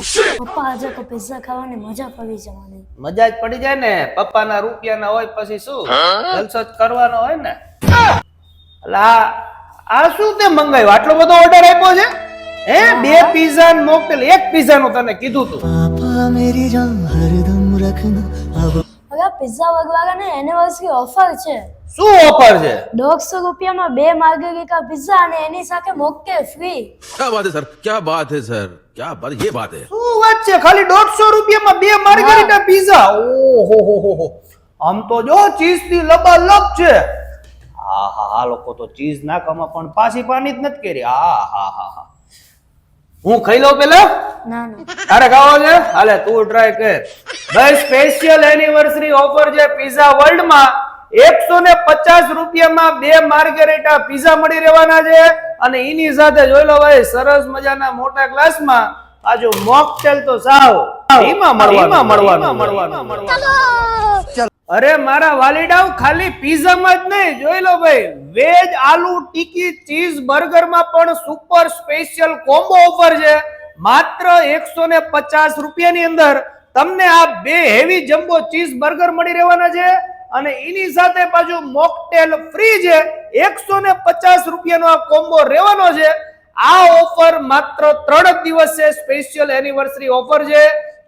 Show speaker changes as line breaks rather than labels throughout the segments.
પપ્પા આજે કો પિઝા ખાવાની મજા પડી જવાની.
મજા જ પડી જાય ને, પપ્પાના રૂપિયાના હોય પછી શું જલસો જ કરવાનો હોય ને. એટલે આ શું તે મંગાવ્યું? આટલો બધો ઓર્ડર આપ્યો છે? હે, 2 પિઝા ને મોકટેલ, 1 પિઝા નું તને કીધું તું.
હવે પિઝા વાળાને એનિવર્સરી ઓફર છે.
શું ઓફર છે?
150 રૂપિયામાં 2 માર્ગરીટા પિઝા અને એની સાથે મોકટેલ ફ્રી.
क्या बात है सर, क्या बात है सर, क्या बात, ये बात है.
શું વાત છે? ખાલી 150 રૂપિયામાં 2 માર્ગરીટા પિઝા? ઓહો, આમ તો જો ચીઝ થી લબાલબ છે. આ લોકો તો ચીઝ નાખવામાં પણ પાછી પાણી જ નથી કરી. હા, હું ખાઈ લઉં પેલા.
ના
તારે ખાવો છે? હાલે તું ટ્રાય કર. ભાઈ, સ્પેશિયલ એનિવર્સરી ઓફર છે પિઝા વર્લ્ડ માં. 150 રૂપિયામાં 2 માર્ગરીટા પિઝા મળી રહેવાના છે અને એની સાથે જોઈ લો ભાઈ, સરસ મજાના મોટા ગ્લાસમાં આજુ મોકટેલ તો સાવ એમાં મળવાનું. અરે મારા વાલીડાઓ, ખાલી પિઝામાં જ નહીં, જોઈ લો ભાઈ, વેજ આલુ ટિક્કી ચીઝ બર્ગર માં પણ સુપર સ્પેશિયલ કોમ્બો ઓફર છે. માત્ર 150 રૂપિયાની અંદર તમને આ 2 હેવી જમ્બો ચીઝ બર્ગર મળી રહેવાના છે અને એની સાથે પાછું મોકટેલ ફ્રી છે. 150 રૂપિયાનો આ કોમ્બો રહેવાનો છે. આ ઓફર માત્ર 3 જ દિવસ છે. સ્પેશિયલ એનિવર્સરી ઓફર છે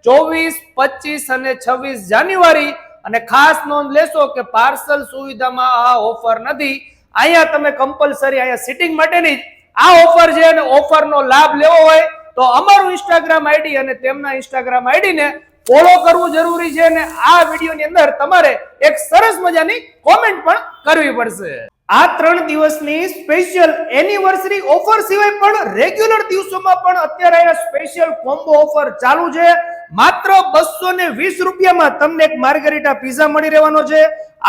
24, 25 અને 26 જાન્યુઆરી. અને ખાસ નોંધ લેશો કે પાર્સલ સુવિધામાં આ ઓફર નથી. અહીંયા તમે કમ્પલસરી અહીંયા સિટિંગ માટેની આ ઓફર છે અને ઓફરનો લાભ લેવો હોય તો અમારું ઇન્સ્ટાગ્રામ આઈડી અને તેમના ઇન્સ્ટાગ્રામ આઈડી ને ફોલો કરવું જરૂરી છે અને આ વિડીયોની અંદર તમારે એક સરસ મજાની કોમેન્ટ પણ કરવી પડશે. આ 3 દિવસની સ્પેશિયલ એનિવર્સરી ઓફર સિવાય પણ રેગ્યુલર દિવસોમાં પણ અત્યારે અહીંયા સ્પેશિયલ કોમ્બો ઓફર ચાલુ છે. માત્ર 220 રૂપિયામાં તમને એક માર્ગરીટા પિઝા મળી રહેવાનો છે,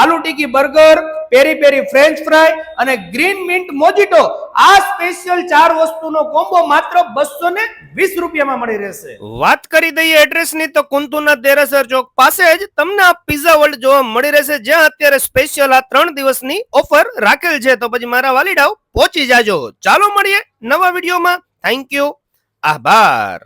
આલુ ટિક્કી બર્ગર, પેરી પેરી ફ્રેન્ચ ફ્રાય અને ગ્રીન મિન્ટ મોજીટો. આ સ્પેશિયલ 4 વસ્તુનો કોમ્બો માત્ર 220 રૂપિયામાં મળી રહેશે. વાત કરી દઈએ એડ્રેસની તો કુંતુના દેરાસર ચોક પાસે જ તમને આ પિઝા વર્લ્ડ જોવા મળી રહેશે, જ્યાં અત્યારે સ્પેશિયલ આ 3 દિવસની ઓફર રાખેલ છે. તો પછી મારા વાલીડાઓ પહોંચી જાજો. ચાલો મળીએ નવા વિડીયોમાં. થેન્ક યુ, આભાર.